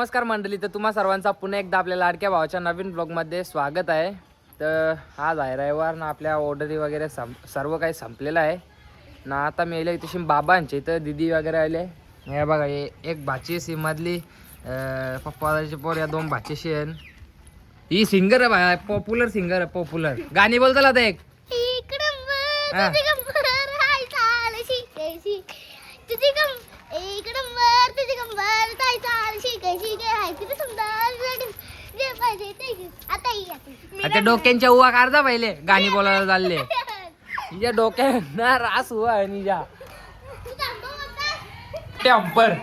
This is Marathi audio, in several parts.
नमस्कार मंडळी, तर तुम्हा सर्वांचा पुन्हा एकदा आपल्या लाडक्या भावाच्या नवीन ब्लॉगमध्ये स्वागत आहे. तर आज आहे रविवार ना, आपल्या ऑर्डरी वगैरे सर्व काही संपलेलं आहे ना. आता मी आले तशी बाबांचे तर दिदी वगैरे आले. हे बघा, हे एक भाची सीमधली पप्पाची पोर, या दोन भाचीशी आहे. ही सिंगर आहे भाई, पॉप्युलर सिंगर आहे, पॉप्युलर गाणी बोलताल आता एक. आता डोक्यांच्या उवा काढता पहिले गाणी बोलायला चालले. तिच्या डोक्यांना रास हुआ आहे निजा टेम्पर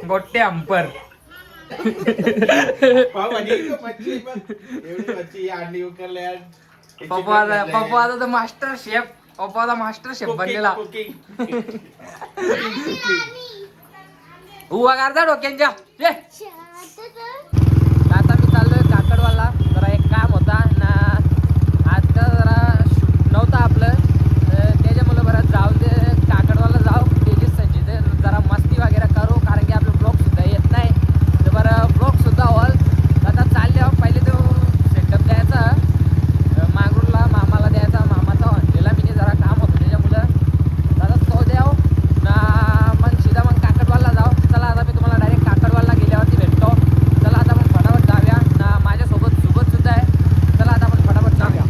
गोट्टे अंपर. पप्पा आता मास्टर शेफ, पप्पा मास्टर शेफ बनलेला. उवा काढता डोक्यांच्या. आता मी चाललोय काकडवाला, जरा एक काम होता ना, आज का जरा नव्हता आपलं, त्याच्यामुळे बरं जाऊन ते काकडवाला जाऊ तेजीस संची ते जरा मस्ती वगैरे करू, कारण की आपलं ब्लॉग सुद्धा येत नाही. तर बरं ब्लॉग सुद्धा होल. आता चालले पहिले तो सेटअप द्यायचा मागरूनला, मामाला द्यायचा, मामाचा हॉटेलला मी जरा काम होतं त्याच्यामुळं दादा तो द्याव ना, मग सीधा मग काकडवाला जाऊ. चला आता मी तुम्हाला डायरेक्ट काकडवाला गेल्यावरती भेटतो. चला आता आपण फटाफट जाऊया ना, माझ्यासोबत सोबत सुद्धा आहे. चला आता आपण फटाफट जाऊया.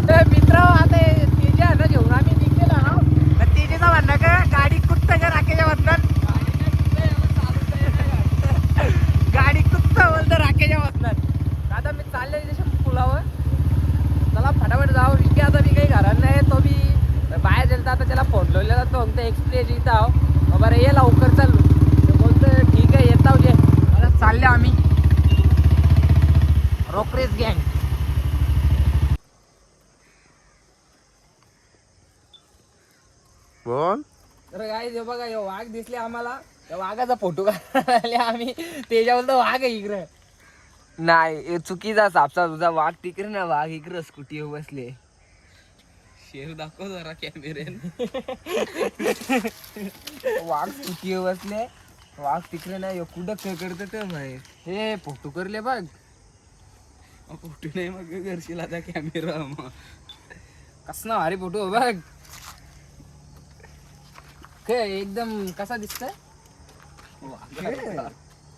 तर मित्र आता तेजा ना घेऊन आम्ही निघलेलो आहोत. तेजेचा म्हणणं का गाडी कुठं का राखेच्या वतनात, गाडी कुठं बोलतं राखेच्या वतनात. आता मी चालले त्याच्या पुलावर. चला फटाफट जाऊ. विकी आता मी काही घरात नाही, तो मी बाहेर गेलता. आता त्याला फोन लावलेला, तो म्हणतो एक्सप्रेस इथं आहो. बरं ये लवकर चालू. बोलतं ठीक आहे येत आहो. जे आता चालले आम्ही रोकरेज गँग. बोल. तर काय बघा, हे वाघ दिसले आम्हाला, त्या वाघाचा फोटो काढले आम्ही. त्याच्यावर तर वाघ आहे इकडं. नाही चुकीचा सापसा तुझा. वाघ तिकडे ना, वाघ इकडं स्कूटीवर बसले. शेर दाखव जरा कॅमेऱ्यान. वाघ स्कूटीवर बसले, वाघ तिकडे नाही. कुठं काय करत ते माहिती. हे फोटो करले बघ. फोटो नाही मग करशील आता कॅमेरा. मग कसला भारी फोटो बघ. काय एकदम कसा दिसतंय.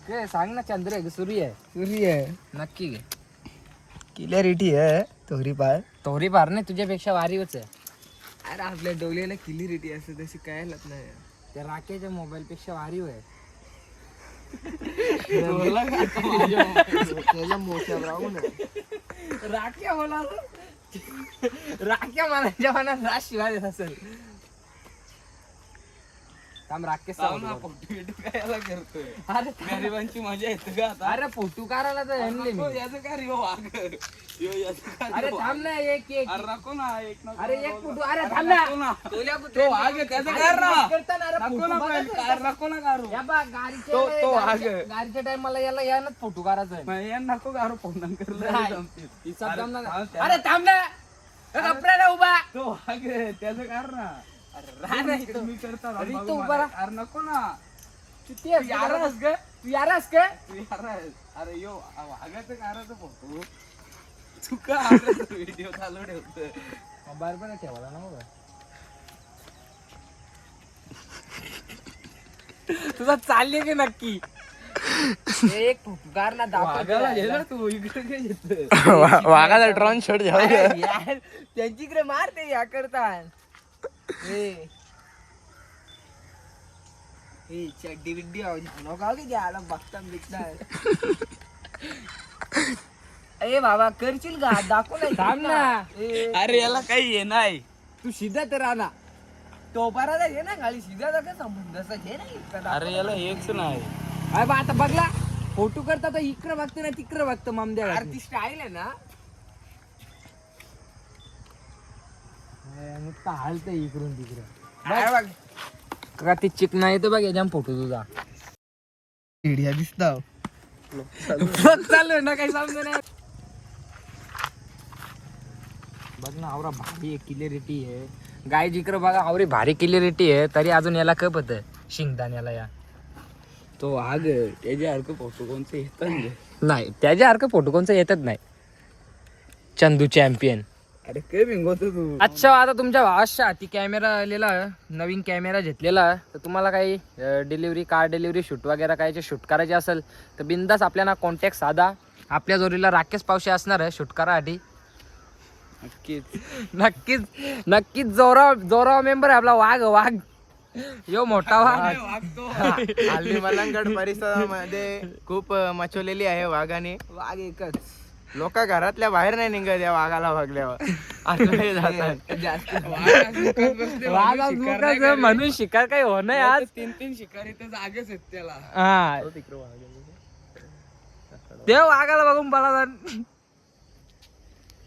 काय सांग ना, चंद्र आहे सूर्य आहे. सूर्य आहे नक्की. क्लिअरिटी आहे तोरी पार नाही, तुझ्यापेक्षा वारीवच आहे. अरे आपल्या डोल्याला क्लिअरिटी असते तशी काय नाही. त्या राकेच्या मोबाईल पेक्षा वारीव आहे. त्याच्या मोठ्या राहून राख्या बोला, राख्या म्हणायच्या मनात रास शिवाय देत असेल. अरे गरिबांची मजा येते का आता. अरे फोटो काढायला तर आणले मी. याचं काय रे वाघ. अरे थांब ना, एक एक नको ना एक नको. अरे एक फोटो. अरे थांब ना, तो वाघ आहे त्याचं काय नको ना काढू. गाडीच्या टाइमाला याला यानच फोटो काढायचा आहे. नको काढू. फोन अरे थांब ना, कपड्याला उभा. तो वाघ आहे त्याचं कार ना. मी करता तू उभा राहा. अरे नको ना. तू यारास का. अरे यो वाघाचं काराचं फोटो चुका व्हिडिओ चालू ठेवतो. बाहेर पण ठेवायला ना बघा. तुझा चालले की नक्की. एक फुटकार ना दाखवायला तू इकडे वाघाला ड्रोन शॉट यार, त्यांच्याकडे मारते या करतात. चड्डी बिड्डी घ्यायला बघता ए बाबा करशील का दाखव ना. अरे याला काही हे नाही. तू सीधा तर राहा. टोपारा घे ना खाली, सीधा काय संबंध घे ना. अरे याला हेच नाही. अरे बा आता बघला फोटो करता तर इकडं बघतो ना तिकडं बघतो. मामद्या आरती स्टाईल आहे ना. नुसतं हालत इकडून तिकडं. का ती चिकना येतो बघ याच्या फोटो तुझा. दिसता चालू ना, काही समज नाही. बघ ना, आवरा भारी क्लिअरिटी आहे. गाय जिकडं बघा आवरी भारी क्लिअरिटी आहे, तरी अजून याला कप होत शिंगदाण्याला. या तो आग त्याच्यासारखं फोटो कोणतं येतात ना. नाही त्याच्यासारखं फोटो कोणचं येतच नाही. चंदू चॅम्पियन. अरे काय भिंगवतो तू. अच्छा आता तुमच्या भावाच्या हाती कॅमेरा आलेला आहे, नवीन कॅमेरा घेतलेला आहे. तर तुम्हाला काही डिलिव्हरी कार डिलिव्हरी शूट वगैरे काही शूट करायचे असेल तर बिंदास आपल्याला कॉन्टॅक्ट साधा. आपल्या जोडीला राकेश पावशे असणार आहे शूट करासाठी. नक्कीच नक्कीच जोरा मेंबर आहे आपला वाघ वाघ यो मोठा वाघ. हल्ली मलंगड परिसरामध्ये खूप मचवलेली आहे वाघाने. वाघ एकच. लोक घरातल्या बाहेर नाही निघत या वाघाला बघल्यावर. असं जातात. जास्त वाघ आज मुकाचं म्हणून शिकार काही हो नाही आज. 3 शिकारी तर जागेच आहेत त्याला. हा ते वाघाला बघून पळा.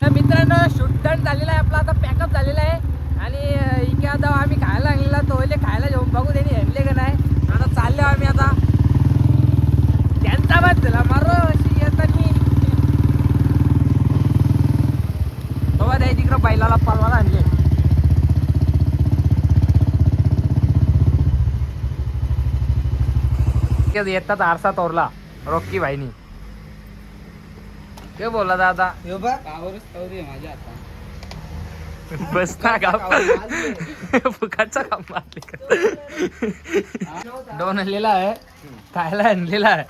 तर मित्रांनो शूट डन झालेला आहे आपला. आता पॅकअप झालेला आहे आणि इकडे आता आम्ही खायला आणलेला तोयले खायला जाऊन बघू त्यांनी आणले का नाही. आता चालले आम्ही आता त्यांचा बात झाला मारो अशी येतानी बाबा त्या तिकडं बैलाला पालवाला आणले. येतात आरसा तोरला रॉकी भाईनी. काय बोला दादा पावरच तवरी आहे माझ्या हातात. बस ना गाव फुकाटचा काम मारले. दोन आणलेला आहे खायला आणलेला आहे.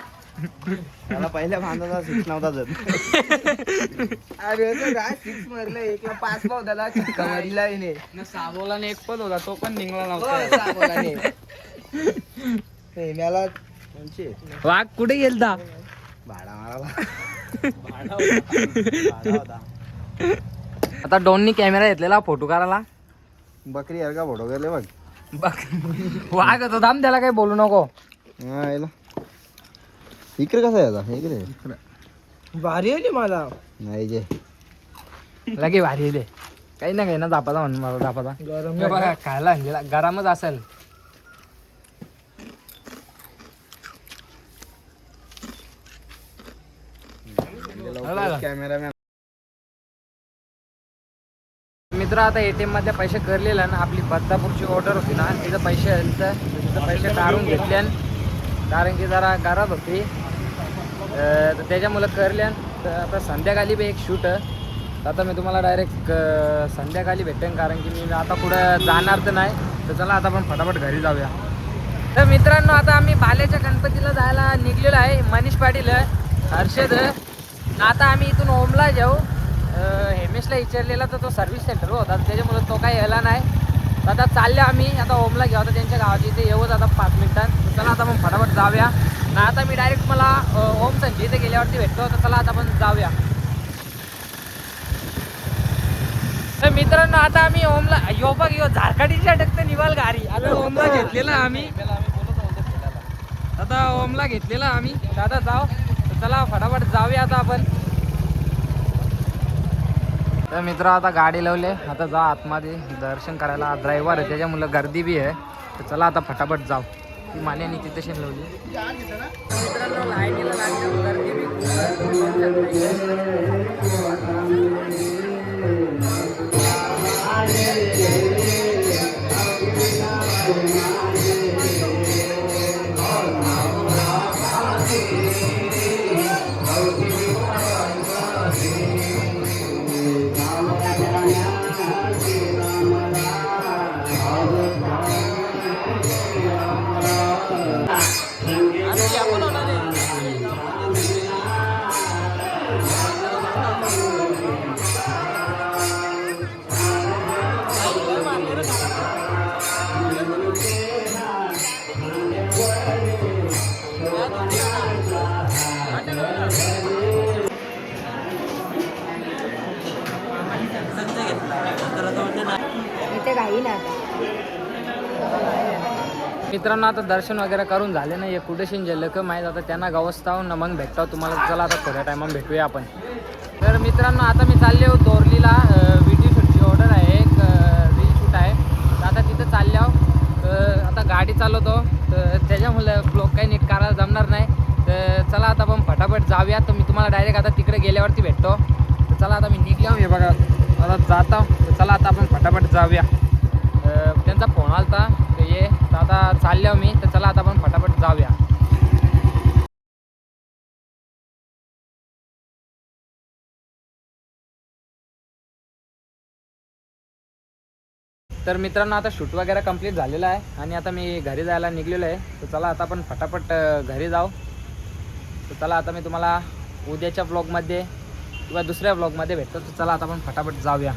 त्याला पहिल्या बांधाचा 6 नव्हता जर. अरे तो काय 6 मारला 1 ला 5 पाव त्याला चक्का मारला नाही ना. साबोला ने 1 पद होता तो पण निघला नव्हता. साबोला ने मला वाघ कुठे गेलता. भाडा मारायला. आता डॉननी कॅमेरा घेतलेला फोटो करायला. बकरी यार का फोटो गेले बघ. वाघ होता थांब त्याला काही बोलू नको. इकडे कसा यायचा इकडे भारी आली मला. नाही जे लगे भारी दे काही ना काही ना दापाचा म्हणून मला दापाचा गरम बघा खायला आणलेला गरमच असेल. कॅमेरामॅन. मित्र आता ATM मध्ये पैसे करलेला ना. आपली बदलापूरची ऑर्डर होती ना तिथं पैसे आले तर तिथं पैसे काढून घेतले कारण की जरा घरात होती तर त्याच्यामुळं करल्यान. तर आता संध्याकाळी बी एक शूट तर आता मी तुम्हाला डायरेक्ट संध्याकाळी भेटेन कारण की मी आता कुठं जाणार तर नाही. तर चला आता आपण फटाफट घरी जाऊया. तर मित्रांनो आता आम्ही बाल्याच्या गणपतीला जायला निघलेलो आहे. मनीष पाटील हर्षद. आता आम्ही इथून ओमला जाऊ. हेमेशला विचारलेला तर तो सर्व्हिस सेंटर होता त्याच्यामुळे तो काही यायला नाही. तर आता चालले आम्ही आता ओमला घेऊ. आता त्यांच्या गावाची इथे येऊच आता 5 मिनिटात. तर चला आता मग फटाफट जाऊया ना. आता मी डायरेक्ट मला ओम संजय इथे गेल्यावरती भेटतो. तर चला आता आपण जाऊया. तर मित्रांनो आता आम्ही ओमला यो बघ यो झारकाडीच्या अटकते निवाल गाडी. आता ओमला घेतलेला आम्ही. आता ओमला घेतलेला आम्ही. आता जाऊ. तर चला फटाफट जाऊया आता आपण. तर मित्र आता गाडी लावले. आता जा आतमध्ये दर्शन करायला. ड्रायव्हर आहे त्याच्यामुळं गर्दी बी आहे. तर चला आता फटाफट जाऊ. ती मान्याने तिथे शेण लावली. मित्रांनो लाईनीला लागली गर्दी बी मित्रांनो आता दर्शन वगैरे करून झाले नाही. कुठेशी गेलं का माहीत. आता त्यांना गवस्तावून मग भेटतो तुम्हाला. चला आता थोड्या टायमात भेटूया आपण. तर मित्रांनो आता मी चालले हो दोरलीला. व्हिडिओ शूटची ऑर्डर आहे. एक रील शूट आहे. तर आता तिथं चालले आहो. तर आता गाडी चालवतो तर त्याच्यामुळं ब्लॉग काही नीट करायला जमणार नाही. तर चला आता आपण फटाफट जाऊया. तर मी तुम्हाला डायरेक्ट आता तिकडे गेल्यावरती भेटतो. तर चला आता मी निघलो. हे बघा आता जातो. तर चला आता आपण फटाफट जाऊया. त्यांचा फोन आला होता तर ये. तर आता चाललो मी. तर चला आता आपण फटाफट जाऊया. तर मित्रांनो आता शूट वगैरे कंप्लीट झालेलं आहे आणि आता मी घरी जायला निघलेलो आहे. तर चला आता आपण फटाफट घरी जाऊ. तर चला आता मी तुम्हाला उद्याच्या ब्लॉगमध्ये किंवा दुसऱ्या ब्लॉगमध्ये भेटतो. तर चला आता आपण फटाफट जाऊया.